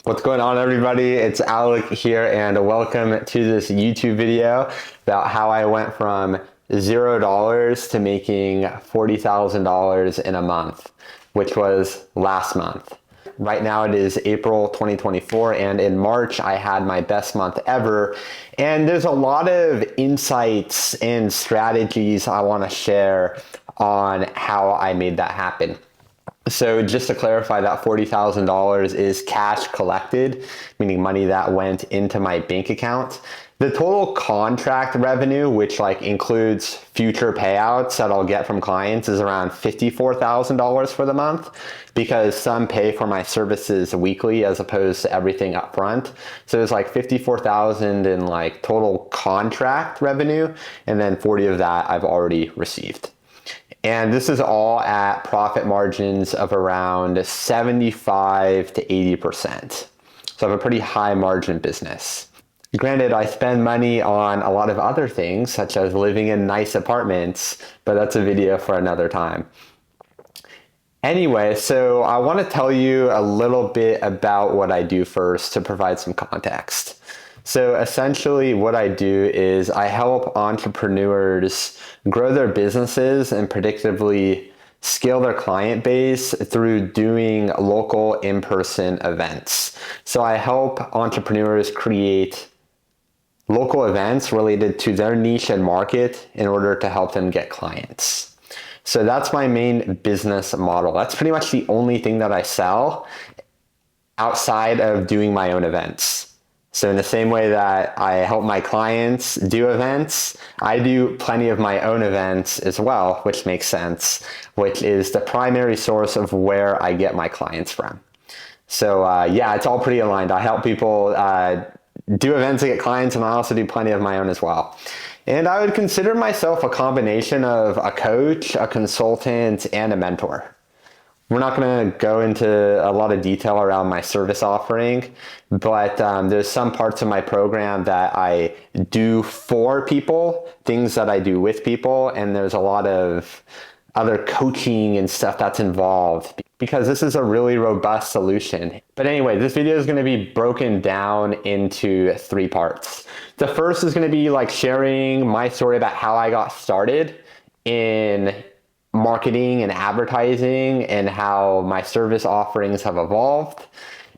What's going on, everybody? It's Alec here, and welcome to this YouTube video about how I went from $0 to making $40,000 in a month, which was last month. Right now it is April 2024, and in March I had my best month ever. And there's a lot of insights and strategies I want to share on how I made that happen. So just to clarify, that $40,000 is cash collected, meaning money that went into my bank account. The total contract revenue, which includes future payouts that I'll get from clients, is around $54,000 for the month, because some pay for my services weekly as opposed to everything up front. So it's like 54,000 in total contract revenue, and then 40 of that I've already received. And this is all at profit margins of around 75 to 80%. So I have a pretty high margin business. Granted, I spend money on a lot of other things, such as living in nice apartments, but that's a video for another time. Anyway, so I want to tell you a little bit about what I do first to provide some context. So essentially what I do is I help entrepreneurs grow their businesses and predictably scale their client base through doing local in-person events. So I help entrepreneurs create local events related to their niche and market in order to help them get clients. So that's my main business model. That's pretty much the only thing that I sell outside of doing my own events. So in the same way that I help my clients do events, I do plenty of my own events as well, which makes sense, which is the primary source of where I get my clients from. So yeah, it's all pretty aligned. I help people do events to get clients, and I also do plenty of my own as well. And I would consider myself a combination of a coach, a consultant, and a mentor. We're not going to go into a lot of detail around my service offering, but there's some parts of my program that I do for people, things that I do with people, and there's a lot of other coaching and stuff that's involved, because this is a really robust solution. But anyway, this video is going to be broken down into 3 parts. The first is going to be sharing my story about how I got started in marketing and advertising and how my service offerings have evolved.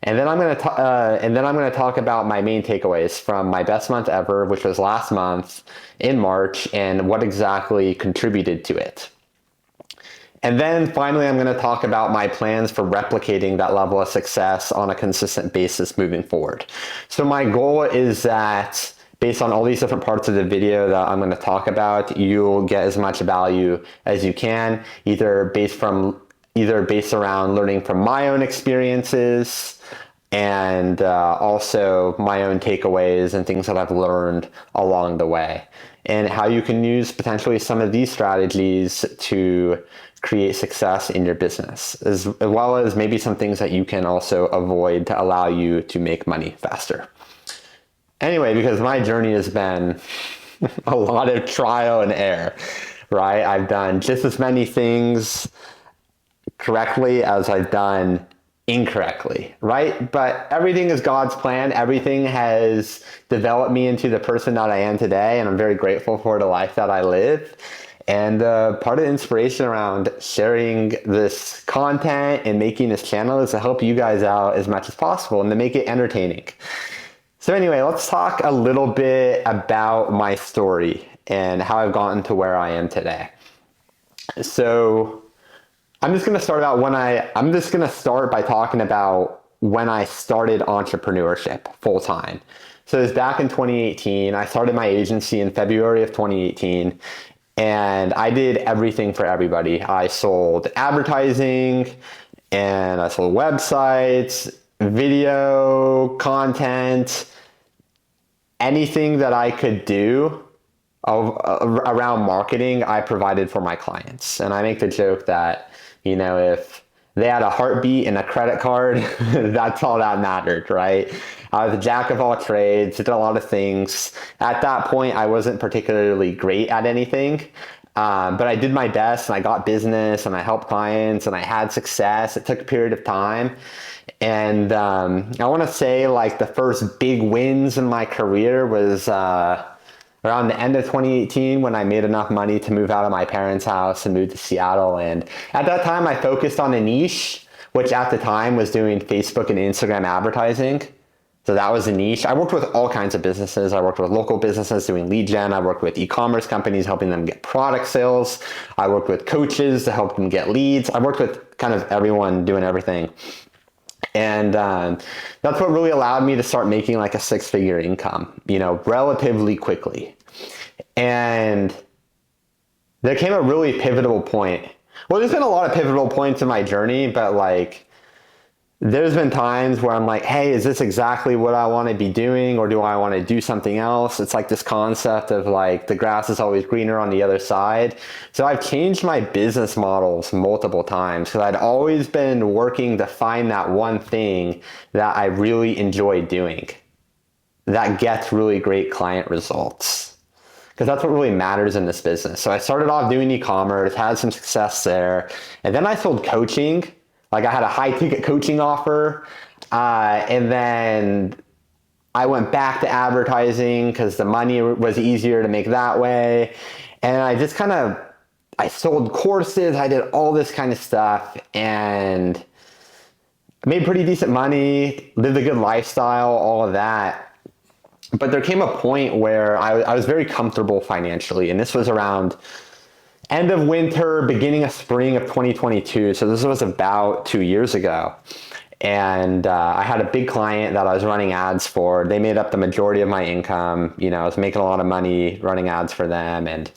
And then I'm going to talk about my main takeaways from my best month ever, which was last month in March, and what exactly contributed to it. And then finally, I'm going to talk about my plans for replicating that level of success on a consistent basis moving forward. So my goal is that based on all these different parts of the video that I'm going to talk about, you'll get as much value as you can, either based around learning from my own experiences and also my own takeaways and things that I've learned along the way, and how you can use potentially some of these strategies to create success in your business, as well as maybe some things that you can also avoid to allow you to make money faster. Anyway, because my journey has been a lot of trial and error, right? I've done just as many things correctly as I've done incorrectly, right? But everything is God's plan. Everything has developed me into the person that I am today, and I'm very grateful for the life that I live. And part of the inspiration around sharing this content and making this channel is to help you guys out as much as possible and to make it entertaining. So anyway, let's talk a little bit about my story and how I've gotten to where I am today. So I'm just going to start by talking about when I started entrepreneurship full time. So it was back in 2018. I started my agency in February of 2018, and I did everything for everybody. I sold advertising, and I sold websites, video content, anything that I could do around marketing, I provided for my clients. And I make the joke that, if they had a heartbeat and a credit card, that's all that mattered, right? I was a jack of all trades, did a lot of things. At that point, I wasn't particularly great at anything, but I did my best, and I got business, and I helped clients, and I had success. It took a period of time. And I want to say like the first big wins in my career was around the end of 2018 when I made enough money to move out of my parents' house and move to Seattle. And at that time, I focused on a niche, which at the time was doing Facebook and Instagram advertising. So that was a niche. I worked with all kinds of businesses. I worked with local businesses doing lead gen. I worked with e-commerce companies, helping them get product sales. I worked with coaches to help them get leads. I worked with kind of everyone doing everything. And that's what really allowed me to start making like a 6-figure income, relatively quickly. And there came a really pivotal point. Well, there's been a lot of pivotal points in my journey, but like, there's been times where I'm like, hey, is this exactly what I want to be doing, or do I want to do something else? It's like this concept of like the grass is always greener on the other side. So I've changed my business models multiple times because I'd always been working to find that one thing that I really enjoy doing that gets really great client results. Because that's what really matters in this business. So I started off doing e-commerce, had some success there, and then I sold coaching. Like I had a high ticket coaching offer, and then I went back to advertising because the money was easier to make that way. And I just I sold courses, I did all this kind of stuff and made pretty decent money, lived a good lifestyle, all of that. But there came a point where I was very comfortable financially, and this was around end of winter, beginning of spring of 2022. So this was about 2 years ago. And I had a big client that I was running ads for. They made up the majority of my income. I was making a lot of money running ads for them. And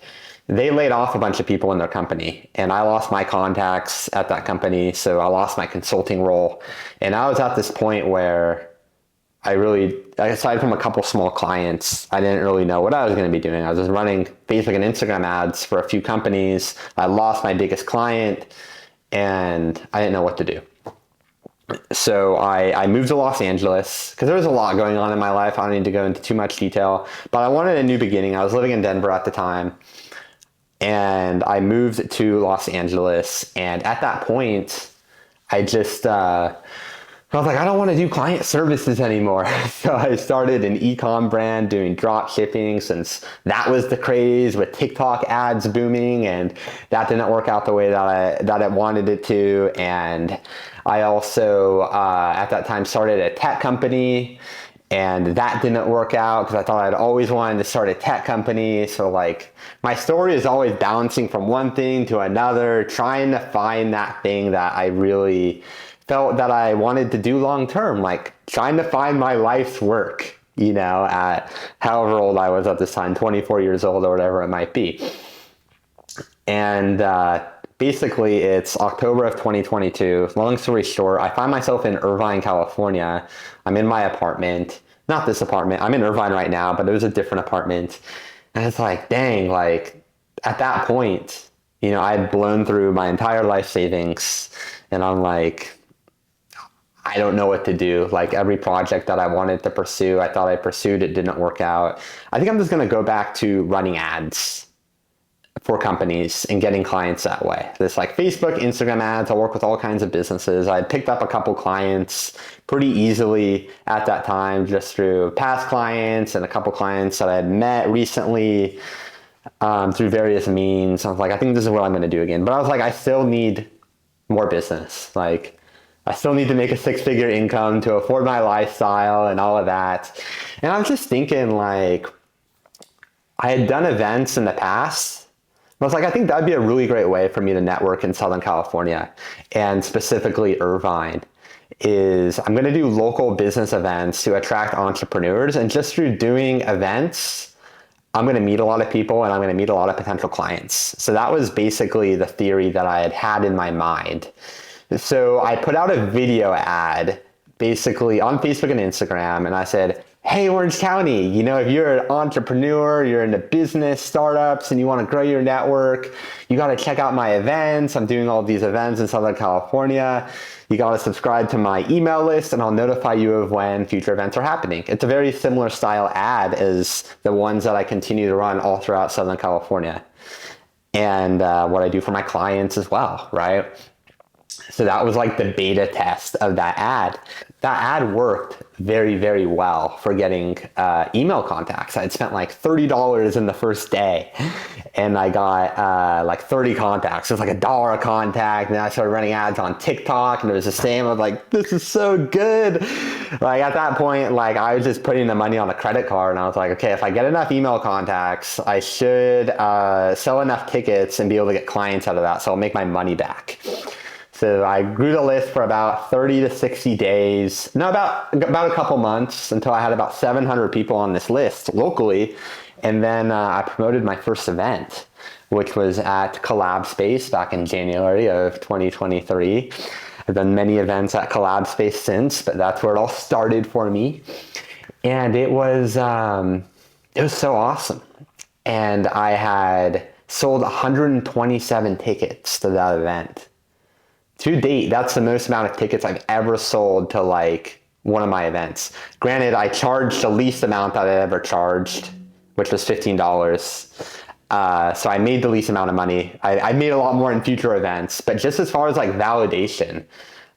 they laid off a bunch of people in their company. And I lost my contacts at that company. So I lost my consulting role. And I was at this point where aside from a couple small clients, I didn't really know what I was going to be doing. I was just running Facebook and Instagram ads for a few companies. I lost my biggest client and I didn't know what to do. So I moved to Los Angeles because there was a lot going on in my life. I don't need to go into too much detail, but I wanted a new beginning. I was living in Denver at the time, and I moved to Los Angeles. And at that point, I was like, I don't want to do client services anymore. So I started an e-com brand doing drop shipping since that was the craze with TikTok ads booming, and that didn't work out the way that I wanted it to. And I also, at that time, started a tech company, and that didn't work out because I thought I'd always wanted to start a tech company. So like my story is always bouncing from one thing to another, trying to find that thing that I really felt that I wanted to do long term, like trying to find my life's work, at however old I was at this time, 24 years old or whatever it might be. And basically it's October of 2022. Long story short, I find myself in Irvine, California. I'm in my apartment, not this apartment. I'm in Irvine right now, but it was a different apartment. And it's like, dang, like at that point, I had blown through my entire life savings, and I'm like, I don't know what to do. Like every project that I wanted to pursue, I thought I pursued, it didn't work out. I think I'm just going to go back to running ads for companies and getting clients that way. This like Facebook, Instagram ads. I work with all kinds of businesses. I picked up a couple clients pretty easily at that time, just through past clients and a couple clients that I had met recently through various means. I was like, I think this is what I'm going to do again. But I was like, I still need more business. Like, I still need to make a 6-figure income to afford my lifestyle and all of that. And I was just thinking, like, I had done events in the past. I was like, I think that'd be a really great way for me to network in Southern California, and specifically Irvine. I'm going to do local business events to attract entrepreneurs. And just through doing events, I'm going to meet a lot of people and I'm going to meet a lot of potential clients. So that was basically the theory that I had in my mind. So I put out a video ad basically on Facebook and Instagram, and I said, hey, Orange County, if you're an entrepreneur, you're into business, startups, and you want to grow your network, you got to check out my events. I'm doing all these events in Southern California. You got to subscribe to my email list, and I'll notify you of when future events are happening. It's a very similar style ad as the ones that I continue to run all throughout Southern California, and what I do for my clients as well, right? So that was like the beta test of that ad. That ad worked very, very well for getting email contacts. I'd spent like $30 in the first day and I got like 30 contacts. It was like $1 a contact. And then I started running ads on TikTok and it was the same. I was like, this is so good. Like at that point, like I was just putting the money on a credit card and I was like, okay, if I get enough email contacts, I should sell enough tickets and be able to get clients out of that. So I'll make my money back. So I grew the list for about 30 to 60 days, no, about a couple months until I had about 700 people on this list locally. And then I promoted my first event, which was at Collab Space back in January of 2023. I've done many events at Collab Space since, but that's where it all started for me. And it was so awesome. And I had sold 127 tickets to that event. To date, that's the most amount of tickets I've ever sold to like one of my events. Granted, I charged the least amount that I ever charged, which was $15. So I made the least amount of money. I made a lot more in future events, but just as far as like validation,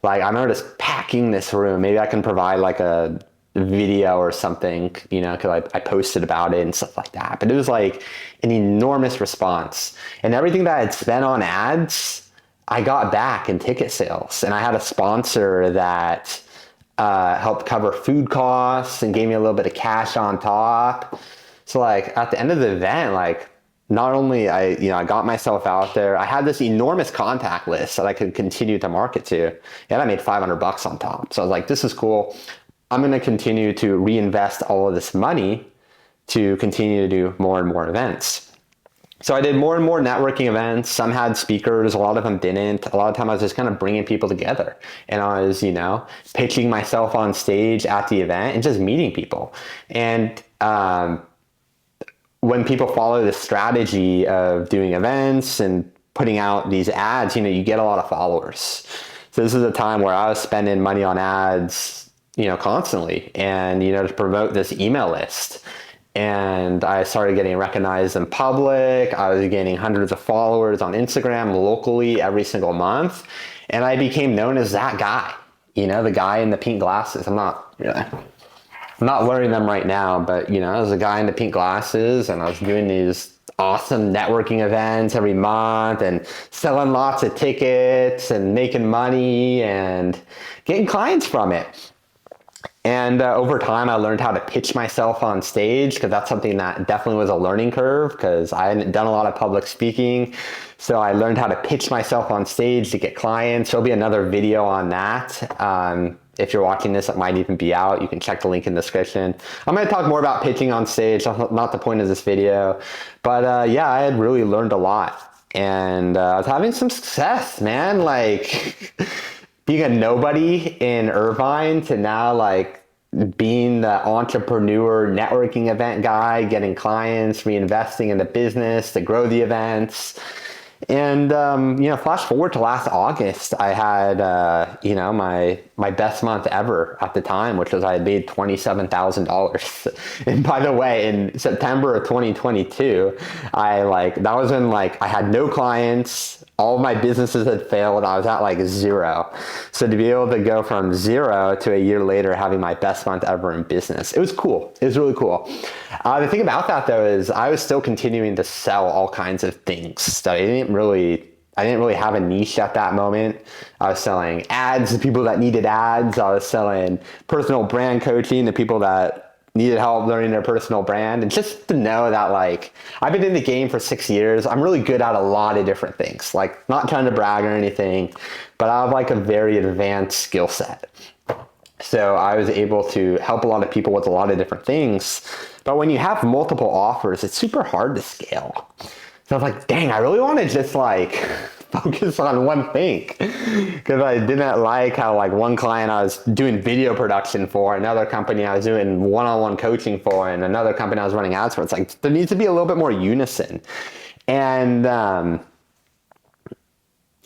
like I remember just packing this room. Maybe I can provide like a video or something, you know, because I posted about it and stuff like that. But it was like an enormous response. And everything that I had spent on ads, I got back in ticket sales. And I had a sponsor that helped cover food costs and gave me a little bit of cash on top. So like at the end of the event, like not only I got myself out there, I had this enormous contact list that I could continue to market to, and I made $500 on top. So I was like, this is cool. I'm going to continue to reinvest all of this money to continue to do more and more events. So I did more and more networking events. Some had speakers, a lot of them didn't. A lot of time I was just kind of bringing people together. And I was, pitching myself on stage at the event and just meeting people. And when people follow the strategy of doing events and putting out these ads, you get a lot of followers. So this is a time where I was spending money on ads, constantly and, to promote this email list. And I started getting recognized in public. I was gaining hundreds of followers on Instagram locally every single month. And I became known as that guy, the guy in the pink glasses. I'm not wearing them right now, but I was a guy in the pink glasses and I was doing these awesome networking events every month and selling lots of tickets and making money and getting clients from it. And over time, I learned how to pitch myself on stage because that's something that definitely was a learning curve because I hadn't done a lot of public speaking. So I learned how to pitch myself on stage to get clients. There'll be another video on that. If you're watching this, it might even be out. You can check the link in the description. I'm going to talk more about pitching on stage. That's not the point of this video. But I had really learned a lot. And I was having some success, man. Like being a nobody in Irvine to now like being the entrepreneur networking event guy, getting clients, reinvesting in the business to grow the events. And, flash forward to last August, I had, my best month ever at the time, which was I had made $27,000. And by the way, in September of 2022, that was when I had no clients. All of my businesses had failed. I was at zero. So to be able to go from zero to a year later having my best month ever in business, it was cool. It was really cool. The thing about that though is I was still continuing to sell all kinds of things. So I didn't really have a niche at that moment. I was selling ads to people that needed ads. I was selling personal brand coaching to people that needed help learning their personal brand. And just to know that I've been in the game for 6 years. I'm really good at a lot of different things, not trying to brag or anything, but I have a very advanced skill set. So I was able to help a lot of people with a lot of different things. But when you have multiple offers, it's super hard to scale. So I was like, dang, I really want to just focus on one thing because I didn't like how one client I was doing video production for, another company I was doing one-on-one coaching for, and another company I was running ads for. It's there needs to be a little bit more unison. And at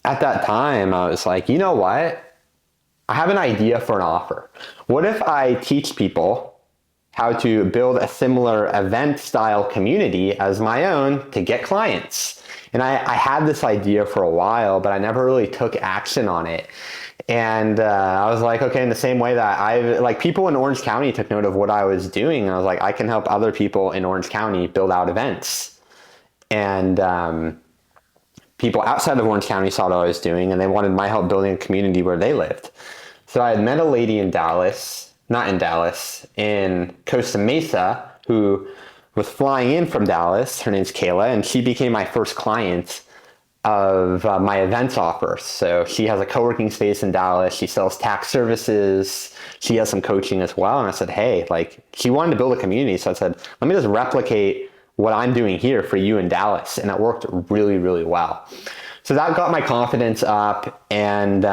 that time I was like, you know what? I have an idea for an offer. What if I teach people how to build a similar event style community as my own to get clients? And I had this idea for a while, but I never really took action on it. And I was like, okay, in the same way that people in Orange County took note of what I was doing, I was like, I can help other people in Orange County build out events. And people outside of Orange County saw what I was doing, and they wanted my help building a community where they lived. So I had met a lady in Dallas, not in Dallas, in Costa Mesa, who was flying in from Dallas. Her name's Kayla, and she became my first client of my events offer. So she has a co-working space in Dallas. She sells tax services. She has some coaching as well. And I said, hey, like, she wanted to build a community. So I said, let me just replicate what I'm doing here for you in Dallas. And it worked really, really well. So that got my confidence up, and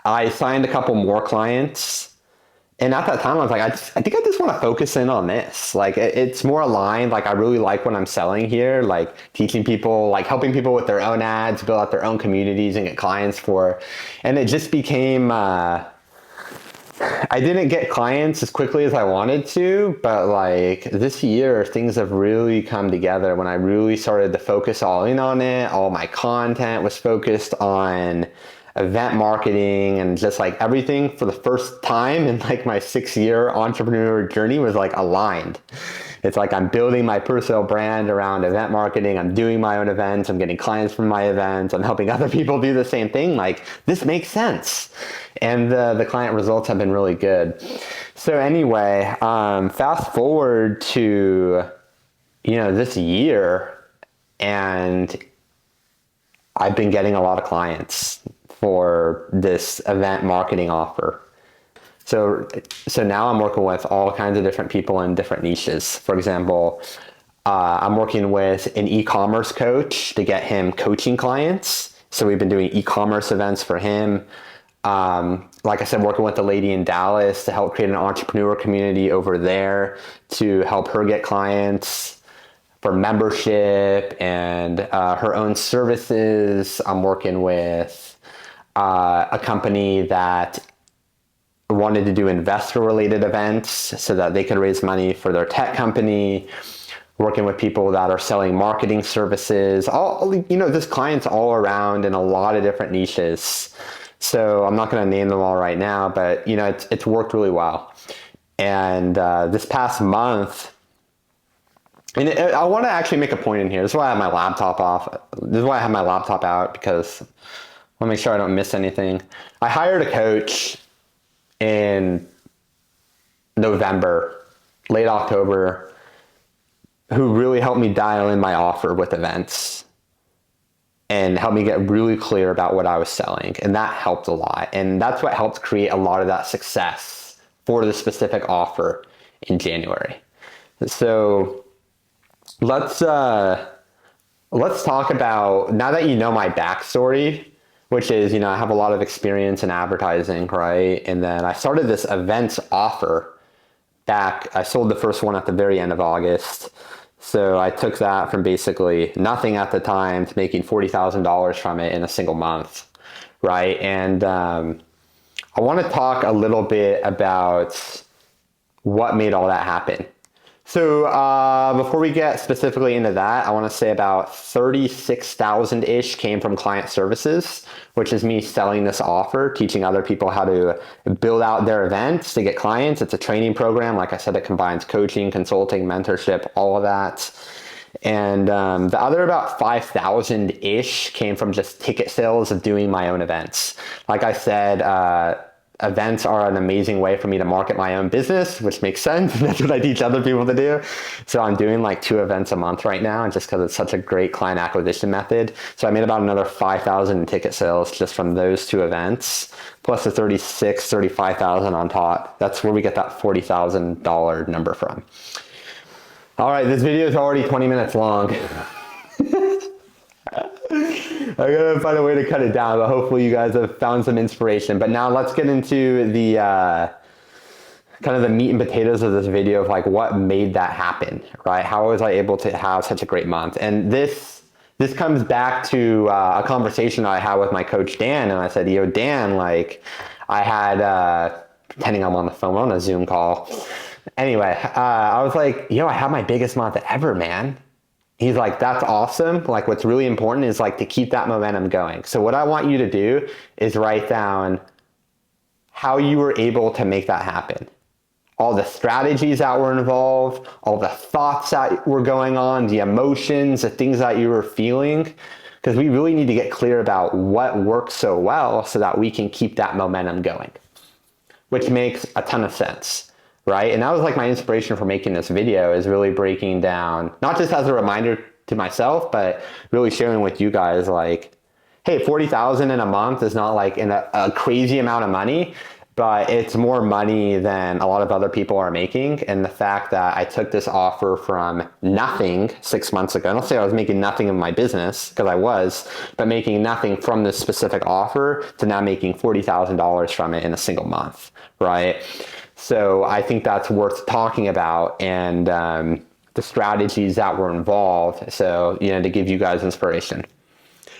I signed a couple more clients. And at that time, I was like, I think I just want to focus in on this. Like, it's more aligned. Like, I really like what I'm selling here, like teaching people, like helping people with their own ads, build out their own communities and get clients for. And it just became, I didn't get clients as quickly as I wanted to, but like this year, things have really come together when I really started to focus all in on it. All my content was focused on event marketing, and just like everything for the first time in like my 6-year entrepreneur journey was like aligned. It's like I'm building my personal brand around event marketing. I'm doing my own events. I'm getting clients from my events. I'm helping other people do the same thing. Like, this makes sense. And the client results have been really good. So anyway, fast forward to, this year, and I've been getting a lot of clients for this event marketing offer. So now I'm working with all kinds of different people in different niches. For example, I'm working with an e-commerce coach to get him coaching clients. So we've been doing e-commerce events for him. Like I said, working with the lady in Dallas to help create an entrepreneur community over there to help her get clients for membership and her own services. I'm working with a company that wanted to do investor related events so that they could raise money for their tech company, working with people that are selling marketing services, just clients all around in a lot of different niches. So I'm not going to name them all right now, but it's worked really well. And this past month, and I want to actually make a point in here. This is why I have my laptop off. This is why I have my laptop out, because I want to make sure I don't miss anything. I hired a coach in November, late October, who really helped me dial in my offer with events and helped me get really clear about what I was selling. And that helped a lot. And that's what helped create a lot of that success for the specific offer in January. So let's talk about, now that you know my backstory, which is, I have a lot of experience in advertising, right? And then I started this events offer back. I sold the first one at the very end of August. So I took that from basically nothing at the time to making $40,000 from it in a single month, right? And I want to talk a little bit about what made all that happen. So before we get specifically into that, I want to say about 36,000-ish came from client services, which is me selling this offer, teaching other people how to build out their events to get clients. It's a training program. Like I said, it combines coaching, consulting, mentorship, all of that. And the other about 5,000-ish came from just ticket sales of doing my own events. Like I said, events are an amazing way for me to market my own business, which makes sense. That's what I teach other people to do. So I'm doing like 2 events a month right now, just because it's such a great client acquisition method. So I made about another 5,000 in ticket sales just from those 2 events, plus the 35,000 on top. That's where we get that $40,000 number from. All right, this video is already 20 minutes long. I'm gonna find a way to cut it down, but hopefully you guys have found some inspiration. But now let's get into the kind of the meat and potatoes of this video of like what made that happen, right? How was I able to have such a great month? And this comes back to a conversation I had with my coach Dan, and I said, Dan, like I had pretending I'm on the phone, we're on a Zoom call. Anyway, I was like, I had my biggest month ever, man. he's like, that's awesome. Like what's really important is like to keep that momentum going. So what I want you to do is write down how you were able to make that happen. All the strategies that were involved, all the thoughts that were going on, the emotions, the things that you were feeling, because we really need to get clear about what works so well so that we can keep that momentum going, which makes a ton of sense, right? And that was like my inspiration for making this video, is really breaking down, not just as a reminder to myself, but really sharing with you guys like, hey, 40,000 in a month is not like a crazy amount of money, but it's more money than a lot of other people are making. And the fact that I took this offer from nothing 6 months ago, I don't say I was making nothing in my business, because I was, but making nothing from this specific offer to now making $40,000 from it in a single month, right? So I think that's worth talking about, and the strategies that were involved. So, you know, to give you guys inspiration.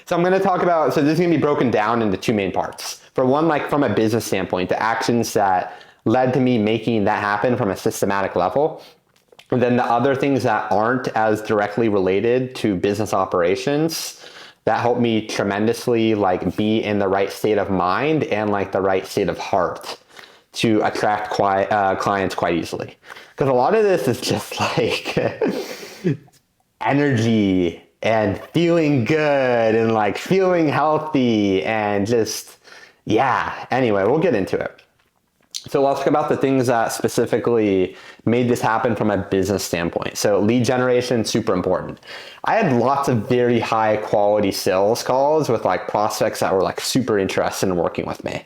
So I'm going to talk about, so this is going to be broken down into two main parts. For one, like from a business standpoint, the actions that led to me making that happen from a systematic level. And then the other things that aren't as directly related to business operations that helped me tremendously like be in the right state of mind and like the right state of heart to attract clients quite easily. Because a lot of this is just like energy and feeling good and like feeling healthy and just, yeah. Anyway, we'll get into it. So let's talk about the things that specifically made this happen from a business standpoint. So lead generation, super important. I had lots of very high quality sales calls with like prospects that were like super interested in working with me.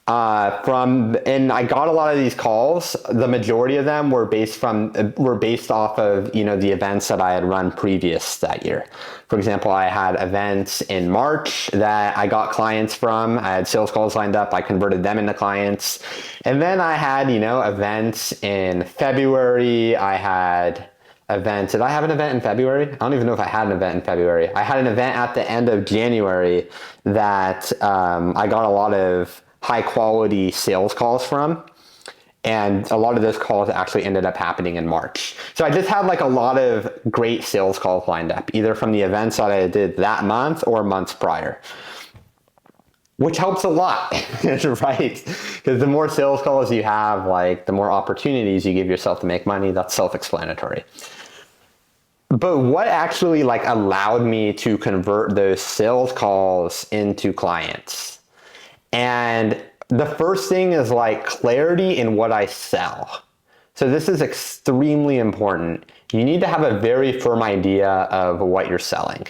And I got a lot of these calls. The majority of them were based off of, you know, the events that I had run previous that year. For example, I had events in March that I got clients from. I had sales calls lined up. I converted them into clients. And then I had, you know, events in February. I had events. Did I have an event in February? I don't even know if I had an event in February. I had an event at the end of January that I got a lot of high quality sales calls from. And a lot of those calls actually ended up happening in March. So I just had like a lot of great sales calls lined up, either from the events that I did that month or months prior, which helps a lot, right? Because the more sales calls you have, like the more opportunities you give yourself to make money. That's self-explanatory. But what actually like allowed me to convert those sales calls into clients? And the first thing is like clarity in what I sell. So this is extremely important. You need to have a very firm idea of what you're selling.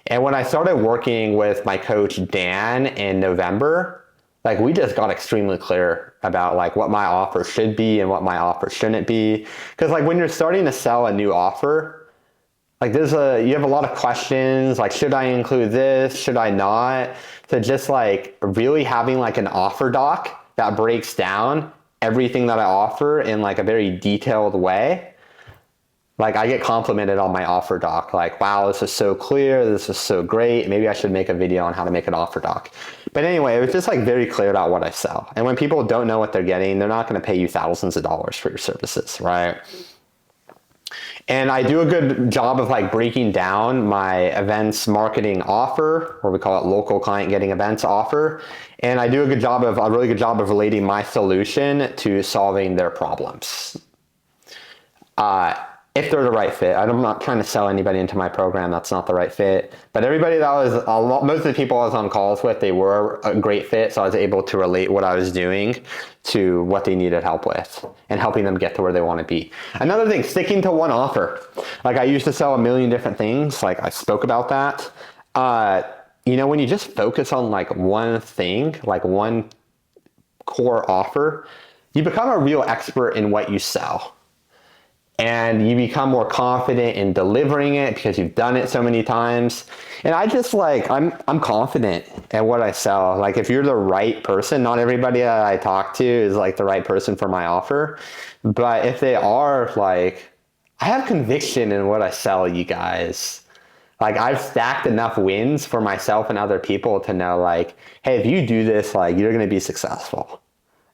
And when I started working with my coach, Dan, in November, like we just got extremely clear about like what my offer should be and what my offer shouldn't be. Because like when you're starting to sell a new offer, like you have a lot of questions, like should I include this, should I not? So just like really having like an offer doc that breaks down everything that I offer in like a very detailed way. Like I get complimented on my offer doc, like, wow, this is so clear, this is so great. Maybe I should make a video on how to make an offer doc. But anyway, it was just like very clear about what I sell. And when people don't know what they're getting, they're not going to pay you thousands of dollars for your services, right? And I do a good job of like breaking down my events marketing offer, or we call it local client getting events offer. And I do a really good job of relating my solution to solving their problems. If they're the right fit. I'm not trying to sell anybody into my program that's not the right fit. But everybody most of the people I was on calls with, they were a great fit. So I was able to relate what I was doing to what they needed help with and helping them get to where they want to be. Another thing, sticking to one offer. Like I used to sell a million different things. Like I spoke about that. You know, when you just focus on like one thing, like one core offer, you become a real expert in what you sell. And you become more confident in delivering it because you've done it so many times. And I just like, I'm confident at what I sell. Like if you're the right person, not everybody that I talk to is like the right person for my offer. But if they are, like, I have conviction in what I sell, you guys. Like I've stacked enough wins for myself and other people to know like, hey, if you do this, like you're going to be successful.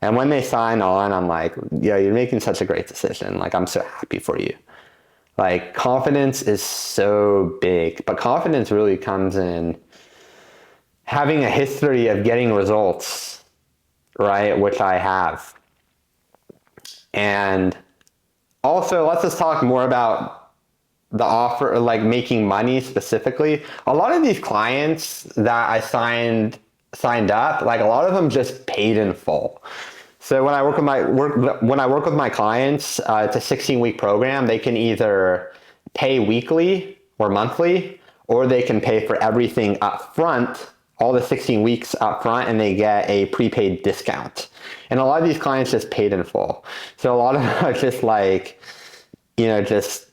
And when they sign on, I'm like, yeah, you're making such a great decision. Like, I'm so happy for you. Like confidence is so big, but confidence really comes in having a history of getting results, right? Which I have. And also, let's just talk more about the offer, like making money specifically. A lot of these clients that I signed up, like a lot of them just paid in full. So when I work with my clients, it's a 16-week program. They can either pay weekly or monthly, or they can pay for everything up front, all the 16 weeks up front, and they get a prepaid discount. And a lot of these clients just paid in full. So a lot of them are just like, just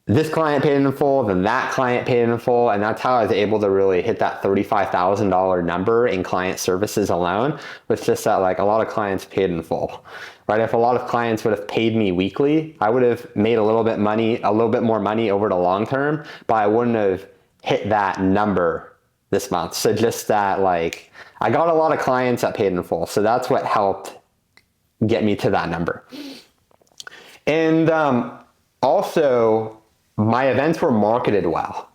this client paid in full, then that client paid in full, and that's how I was able to really hit that $35,000 number in client services alone. Was just that like a lot of clients paid in full, right? If a lot of clients would have paid me weekly, I would have made a little bit more money over the long term, but I wouldn't have hit that number this month. So just that, like, I got a lot of clients that paid in full, so that's what helped get me to that number. And also, my events were marketed well,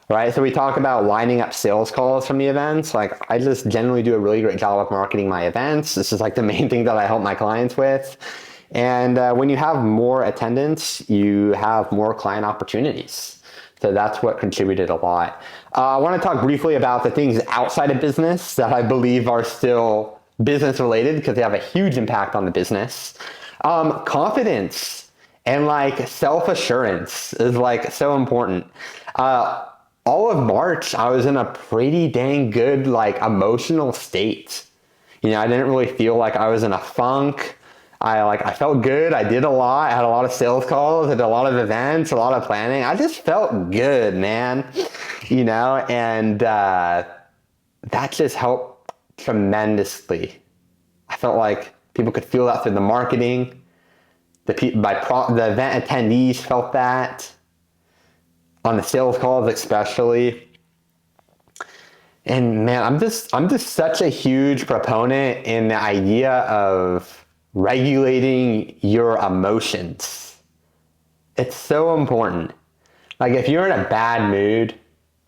right? So we talk about lining up sales calls from the events. Like, I just generally do a really great job of marketing my events. This is like the main thing that I help my clients with. And when you have more attendance, you have more client opportunities. So that's what contributed a lot. I want to talk briefly about the things outside of business that I believe are still business related because they have a huge impact on the business. Confidence and like self-assurance is like so important. All of March, I was in a pretty dang good like emotional state. I didn't really feel like I was in a funk. I felt good. I did a lot. I had a lot of sales calls. I did a lot of events, a lot of planning. I just felt good, man. And that just helped tremendously. I felt like people could feel that through the marketing. The event attendees felt that on the sales calls, especially. And man, I'm just such a huge proponent in the idea of regulating your emotions. It's so important. Like if you're in a bad mood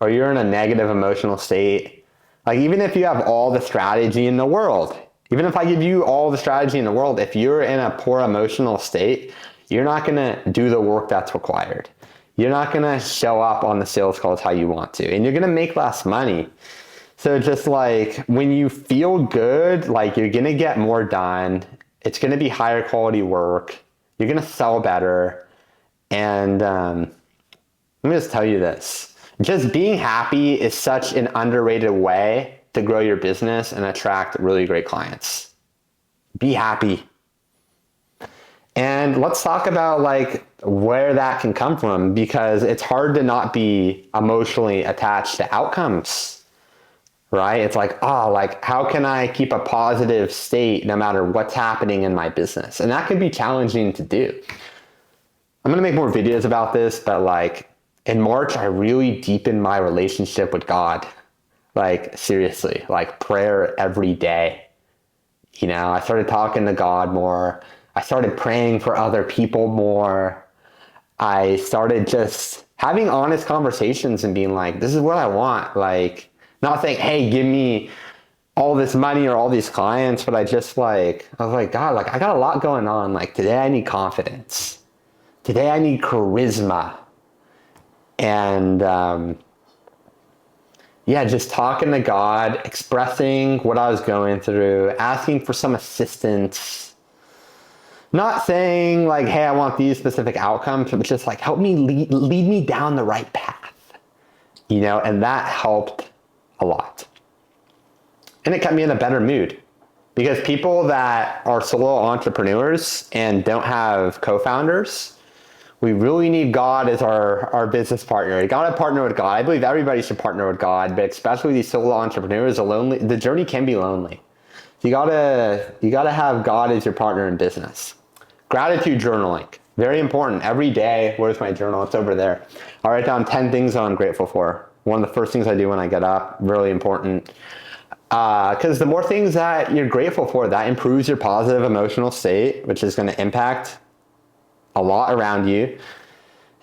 or you're in a negative emotional state, like even if you have all the strategy in the world, even if I give you all the strategy in the world, if you're in a poor emotional state, you're not going to do the work that's required. You're not going to show up on the sales calls how you want to, and you're going to make less money. So just like when you feel good, like you're going to get more done. It's going to be higher quality work. You're going to sell better. And let me just tell you this. Just being happy is such an underrated way to grow your business and attract really great clients. Be happy. And let's talk about like where that can come from, because it's hard to not be emotionally attached to outcomes, right? It's like, how can I keep a positive state no matter what's happening in my business? And that can be challenging to do. I'm going to make more videos about this, but like in March, I really deepened my relationship with God. Like seriously, like prayer every day. I started talking to God more. I started praying for other people more. I started just having honest conversations and being like, this is what I want. Like not saying, hey, give me all this money or all these clients, but I was like, God, like I got a lot going on. Like today I need confidence. Today I need charisma. And, just talking to God, expressing what I was going through, asking for some assistance, not saying like, hey, I want these specific outcomes, but just like, help me lead me down the right path, and that helped a lot. And it kept me in a better mood, because people that are solo entrepreneurs and don't have co-founders, we really need God as our business partner. You gotta partner with God. I believe everybody should partner with God, but especially these solo entrepreneurs, the journey can be lonely. So you gotta have God as your partner in business. Gratitude journaling, very important. Every day, where's my journal? It's over there. I write down 10 things that I'm grateful for. One of the first things I do when I get up, really important. Because the more things that you're grateful for, that improves your positive emotional state, which is gonna impact a lot around you.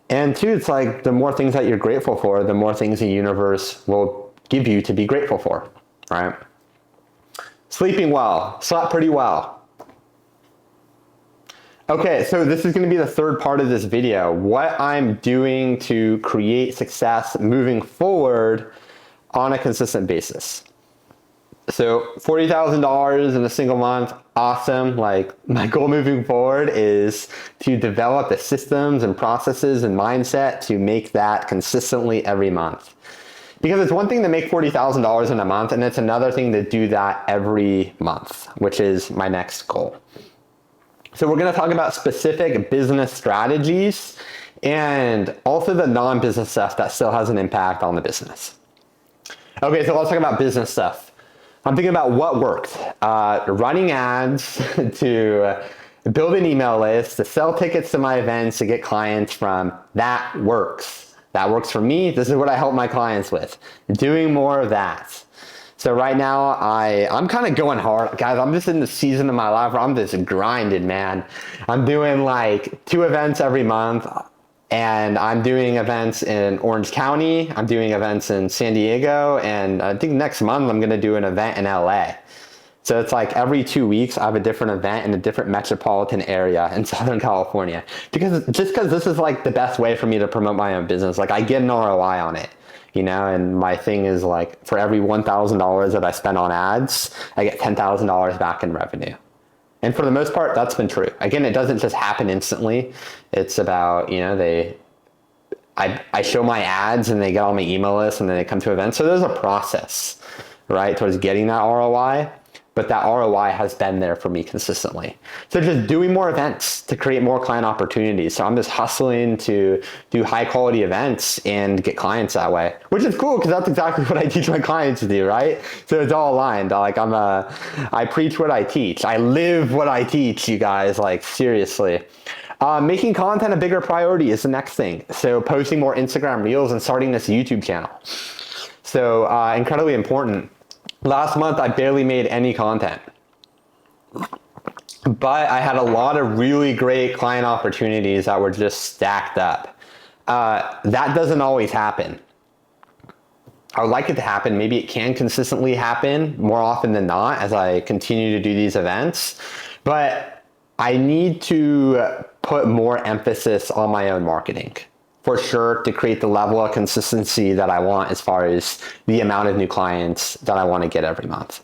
And two, it's like the more things that you're grateful for, the more things the universe will give you to be grateful for, right? Sleeping well, slept pretty well. Okay, so this is going to be the third part of this video. What I'm doing to create success moving forward on a consistent basis. So $40,000 in a single month, awesome. Like, my goal moving forward is to develop the systems and processes and mindset to make that consistently every month. Because it's one thing to make $40,000 in a month, and it's another thing to do that every month, which is my next goal. So we're going to talk about specific business strategies and also the non-business stuff that still has an impact on the business. Okay, so let's talk about business stuff. I'm thinking about what worked. Running ads to build an email list, to sell tickets to my events, to get clients from, that works. That works for me. This is what I help my clients with. Doing more of that. So right now, I'm kind of going hard. Guys, I'm just in the season of my life where I'm just grinding, man. I'm doing like 2 events every month. And I'm doing events in Orange County, I'm doing events in San Diego, and I think next month I'm gonna do an event in LA. So it's like every 2 weeks I have a different event in a different metropolitan area in Southern California. Because this is like the best way for me to promote my own business. Like, I get an ROI on it, you know, and my thing is like, for every $1,000 that I spend on ads, I get $10,000 back in revenue. And for the most part, that's been true. Again, it doesn't just happen instantly. It's about, you know, I show my ads and they get on my email list and then they come to events. So there's a process, right, towards getting that ROI. But that ROI has been there for me consistently. So just doing more events to create more client opportunities. So I'm just hustling to do high quality events and get clients that way, which is cool because that's exactly what I teach my clients to do, right? So it's all aligned. Like, I preach what I teach. I live what I teach, you guys, like, seriously. Making content a bigger priority is the next thing. So posting more Instagram Reels and starting this YouTube channel. So incredibly important. Last month, I barely made any content, but I had a lot of really great client opportunities that were just stacked up. That doesn't always happen. I would like it to happen. Maybe it can consistently happen more often than not as I continue to do these events, but I need to put more emphasis on my own marketing, for sure, to create the level of consistency that I want as far as the amount of new clients that I want to get every month.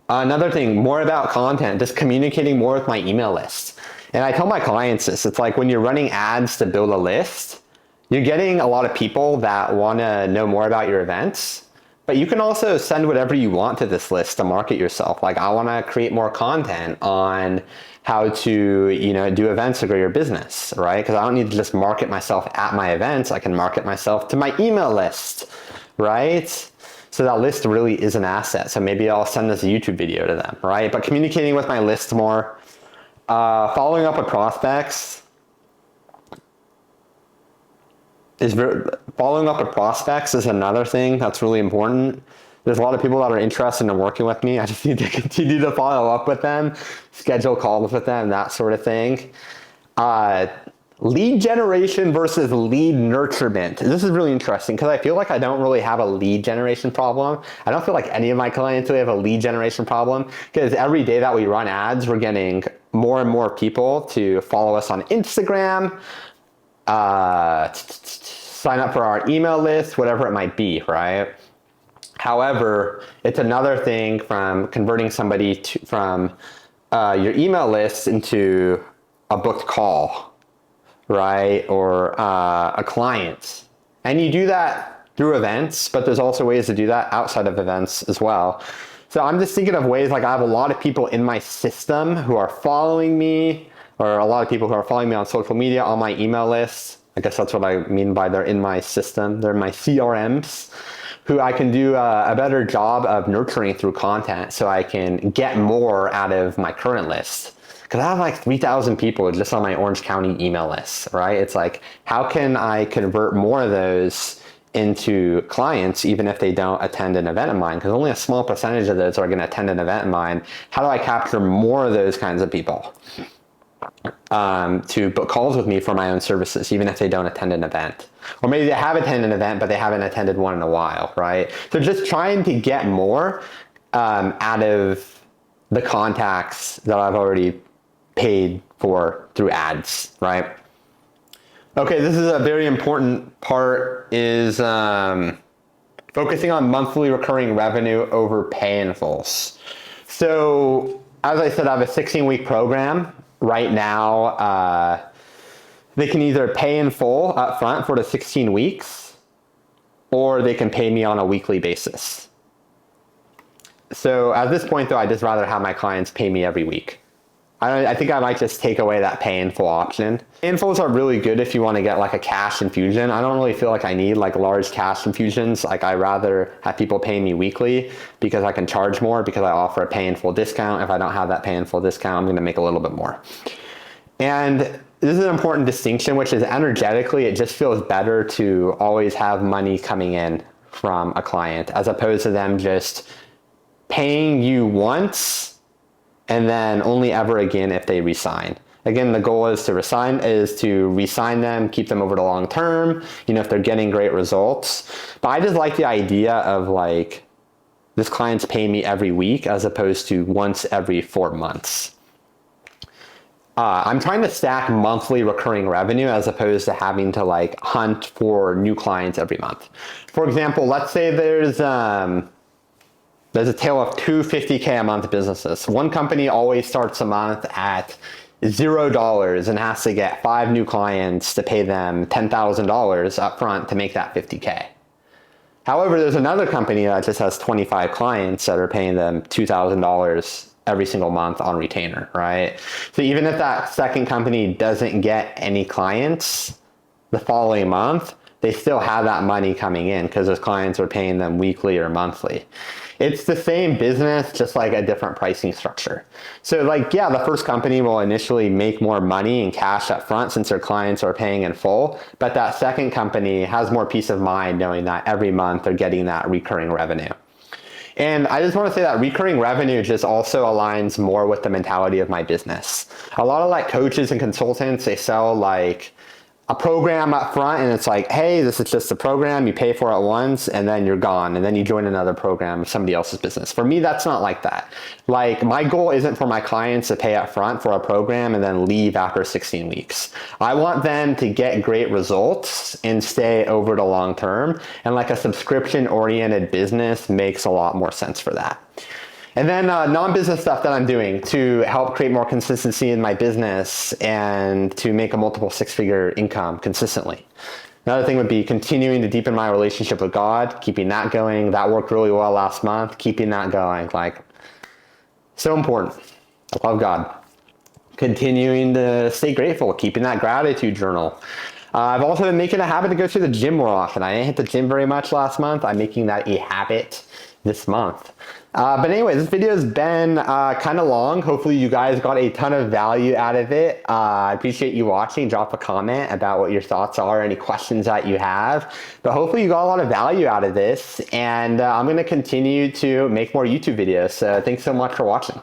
Another thing, more about content, just communicating more with my email list. And I tell my clients this, it's like when you're running ads to build a list, you're getting a lot of people that want to know more about your events, but you can also send whatever you want to this list to market yourself. Like, I want to create more content on how to, you know, do events to grow your business, right? Because I don't need to just market myself at my events. I can market myself to my email list, right? So that list really is an asset. So maybe I'll send this YouTube video to them, right? But communicating with my list more, following up with prospects is another thing that's really important. There's a lot of people that are interested in working with me. I just need to continue to follow up with them, schedule calls with them, that sort of thing. Lead generation versus lead nurturement. This is really interesting because I feel like I don't really have a lead generation problem. I don't feel like any of my clients really have a lead generation problem because every day that we run ads, we're getting more and more people to follow us on Instagram, sign up for our email list, whatever it might be, right? However, it's another thing from converting somebody from your email list into a booked call, right? Or a client. And you do that through events, but there's also ways to do that outside of events as well. So I'm just thinking of ways, like, I have a lot of people in my system who are following me, or a lot of people who are following me on social media on my email list. I guess that's what I mean by they're in my system. They're my CRMs, who I can do a better job of nurturing through content so I can get more out of my current list. Because I have like 3,000 people just on my Orange County email list, right? It's like, how can I convert more of those into clients even if they don't attend an event of mine? Because only a small percentage of those are going to attend an event of mine. How do I capture more of those kinds of people? to book calls with me for my own services, even if they don't attend an event. Or maybe they have attended an event, but they haven't attended one in a while, right? So just trying to get more out of the contacts that I've already paid for through ads, right? Okay, this is a very important part, is focusing on monthly recurring revenue over pay-in-fulls. So as I said, I have a 16-week program. Right now, they can either pay in full up front for the 16 weeks, or they can pay me on a weekly basis. So at this point though, I'd just rather have my clients pay me every week. I think I might just take away that pay in full option. Pay in fulls are really good if you want to get like a cash infusion. I don't really feel like I need like large cash infusions. Like I rather have people pay me weekly because I can charge more, because I offer a pay in full discount. If I don't have that pay in full discount, I'm going to make a little bit more. And this is an important distinction, which is energetically, it just feels better to always have money coming in from a client as opposed to them just paying you once and then only ever again if they resign. Again, the goal is to resign them, keep them over the long term, if they're getting great results. But I just like the idea of like, this client's paying me every week as opposed to once every 4 months. I'm trying to stack monthly recurring revenue as opposed to having to like hunt for new clients every month. For example, let's say there's a tale of two $50K a month businesses. One company always starts a month at $0 and has to get 5 new clients to pay them $10,000 up front to make that $50K. However, there's another company that just has 25 clients that are paying them $2,000 every single month on retainer, right? So even if that second company doesn't get any clients the following month, they still have that money coming in because those clients are paying them weekly or monthly. It's the same business, just like a different pricing structure. So like, yeah, the first company will initially make more money in cash up front since their clients are paying in full, but that second company has more peace of mind knowing that every month they're getting that recurring revenue. And I just want to say that recurring revenue just also aligns more with the mentality of my business. A lot of like coaches and consultants, they sell like a program up front and it's like, hey, this is just a program, you pay for it once and then you're gone and then you join another program of somebody else's business. For me, that's not like that. Like my goal isn't for my clients to pay up front for a program and then leave after 16 weeks. I want them to get great results and stay over the long term, and like a subscription oriented business makes a lot more sense for that. And then non-business stuff that I'm doing to help create more consistency in my business and to make a multiple 6-figure income consistently. Another thing would be continuing to deepen my relationship with God, keeping that going. That worked really well last month, keeping that going. Like, so important. I love God. Continuing to stay grateful, keeping that gratitude journal. I've also been making a habit to go to the gym more often. I didn't hit the gym very much last month. I'm making that a habit this month. But anyway, this video has been kind of long. Hopefully you guys got a ton of value out of it. I appreciate you watching. Drop a comment about what your thoughts are, any questions that you have. But hopefully you got a lot of value out of this. And I'm going to continue to make more YouTube videos. So thanks so much for watching.